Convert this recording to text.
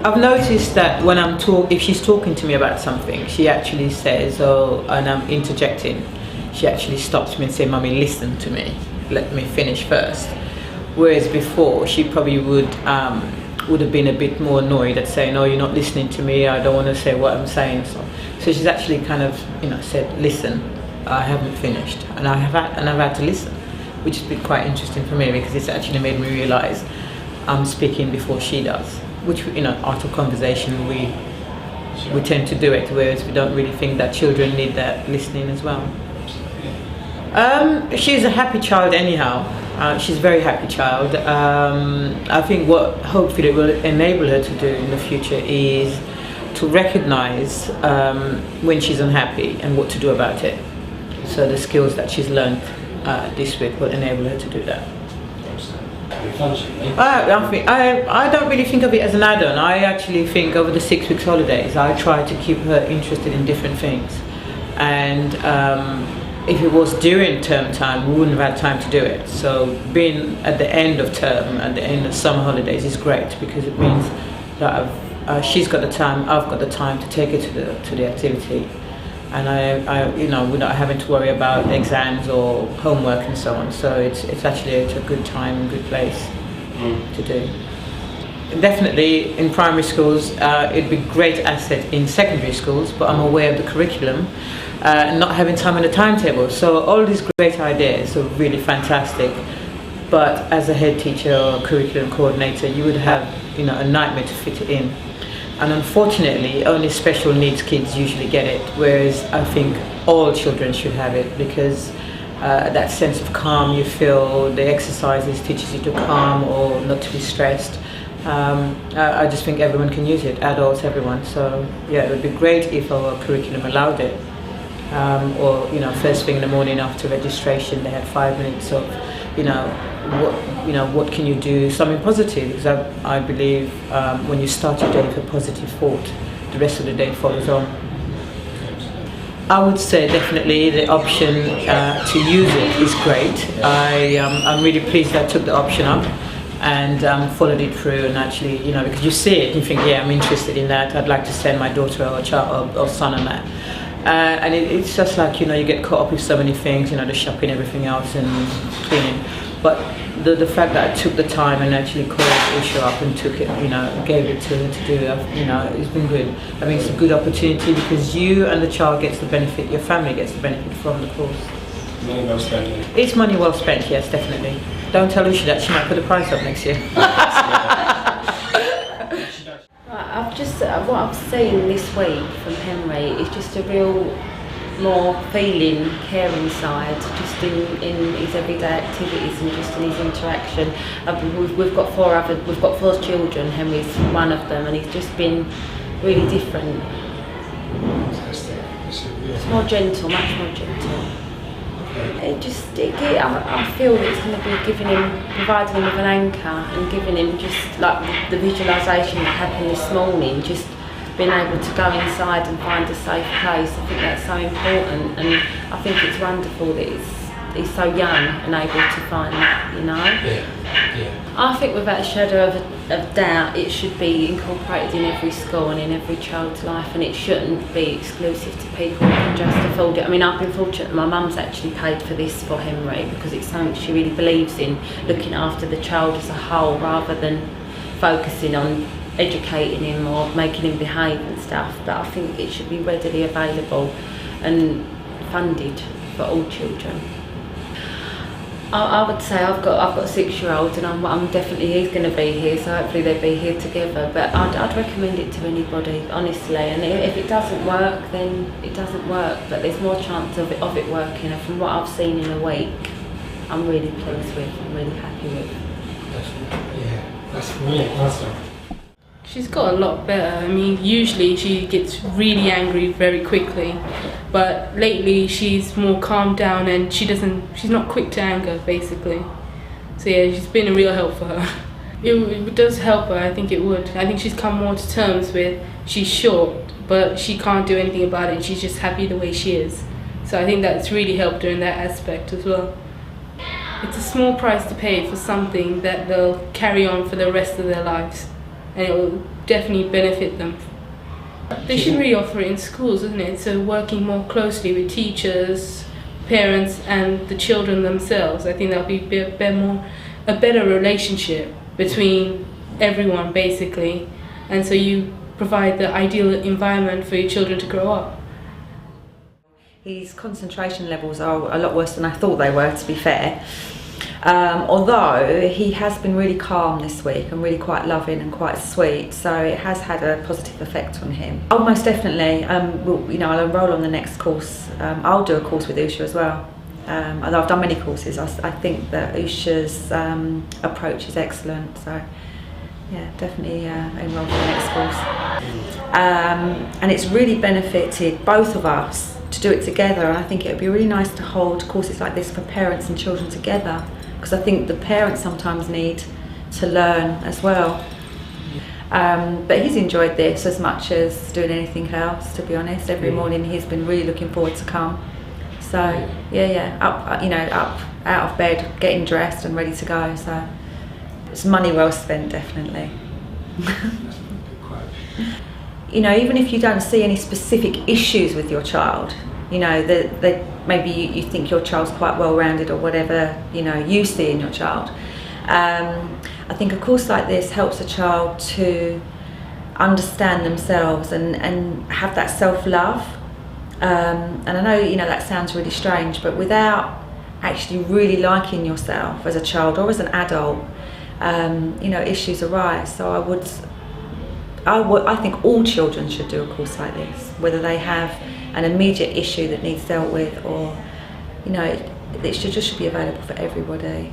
I've noticed that when if she's talking to me about something, she actually says, "Oh," and I'm interjecting. She actually stops me and says, "Mummy, listen to me. Let me finish first." Whereas before, she probably would have been a bit more annoyed at saying, "No, you're not listening to me. I don't want to say what I'm saying." So she's actually kind of, said, "Listen, I haven't finished," and I've had to listen, which has been quite interesting for me because it's actually made me realise I'm speaking before she does. Which, out of conversation, we tend to do it, whereas we don't really think that children need that listening as well. She's a happy child anyhow. She's a very happy child. I think what hopefully it will enable her to do in the future is to recognise when she's unhappy and what to do about it. So the skills that she's learned this week will enable her to do that. I don't really think of it as an add-on. I actually think over the 6 weeks holidays, I try to keep her interested in different things. And if it was during term time, we wouldn't have had time to do it. So being at the end of term, at the end of summer holidays is great because it means that she's got the time, I've got the time to take her to the activity. And we're not having to worry about exams or homework and so on. So it's a good time and good place to do. Definitely in primary schools, it'd be a great asset in secondary schools, but I'm aware of the curriculum and not having time in the timetable. So all these great ideas are really fantastic. But as a head teacher or curriculum coordinator, you would have a nightmare to fit it in. And unfortunately, only special needs kids usually get it, whereas I think all children should have it because that sense of calm you feel, the exercises teaches you to calm or not to be stressed. I just think everyone can use it, adults, everyone. So yeah, it would be great if our curriculum allowed it. Or first thing in the morning after registration, they had 5 minutes of what can you do, something positive, because I believe when you start your day with a positive thought, the rest of the day follows on. I would say definitely the option to use it is great. I'm really pleased that I took the option up and followed it through, and actually, because you see it and you think, yeah, I'm interested in that, I'd like to send my daughter or child or son on that. And it's just like, you get caught up with so many things, the shopping, everything else, and cleaning. But the fact that I took the time and actually called Usha up and took it, gave it to her to do, it's been good. I mean, it's a good opportunity because you and the child gets the benefit, your family gets the benefit from the course. Money well spent. It's money well spent, yes, definitely. Don't tell Usha that, she might put the price up next year. What I've seen this week from Henry is just a real more feeling, caring side, just in his everyday activities and just in his interaction. We've got four children. Henry's one of them, and he's just been really different. It's more gentle, much more gentle. I feel that it's going to be providing him with an anchor and giving him just like the visualisation that happened this morning, just being able to go inside and find a safe place. I think that's so important, and I think it's wonderful that he's so young and able to find that, Yeah. I think without a shadow of doubt, it should be incorporated in every school and in every child's life, and it shouldn't be exclusive to people who can just afford it. I mean, I've been fortunate that my mum's actually paid for this for Henry because it's something she really believes in, looking after the child as a whole rather than focusing on educating him or making him behave and stuff. But I think it should be readily available and funded for all children. I would say I've got a 6-year-old, and I'm definitely, he's going to be here, so hopefully they'll be here together. But I'd recommend it to anybody, honestly. And if it doesn't work, then it doesn't work. But there's more chance of it working. And from what I've seen in a week, I'm really pleased with. I'm really happy with. Yeah, that's really awesome. She's got a lot better. I mean, usually she gets really angry very quickly, but lately she's more calmed down and she's not quick to anger, basically. So yeah, she's been a real help for her. It does help her, I think it would. I think she's come more to terms with she's short, but she can't do anything about it, and she's just happy the way she is. So I think that's really helped her in that aspect as well. It's a small price to pay for something that they'll carry on for the rest of their lives. and it will definitely benefit them. They should really offer it in schools, isn't it? So working more closely with teachers, parents and the children themselves. I think that would be a better relationship between everyone basically, and so you provide the ideal environment for your children to grow up. His concentration levels are a lot worse than I thought they were, to be fair. Although he has been really calm this week and really quite loving and quite sweet, so it has had a positive effect on him. Oh, most definitely. I'll enrol on the next course. I'll do a course with Usha as well. Although I've done many courses, I think that Usha's approach is excellent. So yeah, definitely enrol for the next course. And it's really benefited both of us to do it together, and I think it would be really nice to hold courses like this for parents and children together, because I think the parents sometimes need to learn as well. But he's enjoyed this as much as doing anything else, to be honest. Every morning he's been really looking forward to come. So up out of bed, getting dressed and ready to go. So it's money well spent, definitely. Even if you don't see any specific issues with your child, that maybe you think your child's quite well-rounded or whatever, you see in your child. I think a course like this helps a child to understand themselves and have that self-love. And I know, that sounds really strange, but without actually really liking yourself as a child or as an adult, issues arise. So I think all children should do a course like this, whether they have an immediate issue that needs dealt with or, it should be available for everybody.